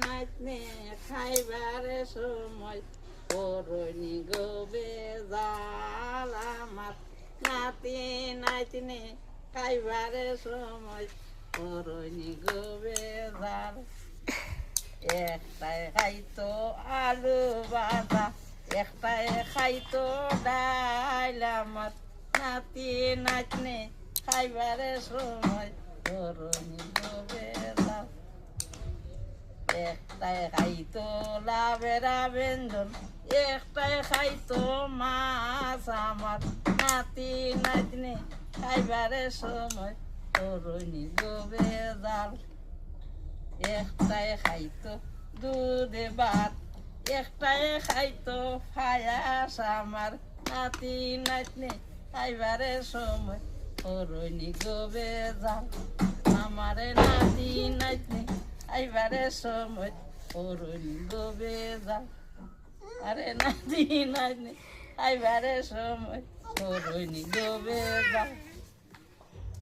নাতনি খাইবারে সময় করনি গোবে জাল আমার নাতি নাতনি খাইবারে সময় করনি গোবে জাল একটাই খাইতো আলু ভাজা একটাই খাইতো ডাইল আমার নাতি নাতনি খাইবারে সময় করনি গোবে জাল একটাই খাইতো লাভেরা ব্যঞ্জন একটাই খাইতো মাছ আমার নাতি নাতনি খাইবারে সময় করনি গোবে জাল একটাই খাইতো দুধে ভাত একটাই খাইতো পায়াস আমার নাতি নাতনি খাইবারে সময় করনি গোবে জাল আমারে নাতি নাতনি খাইবারে সময় করনি গোবে জাল আরে নাতি নাতনি খাইবারে সময় করনি গোবে জাল।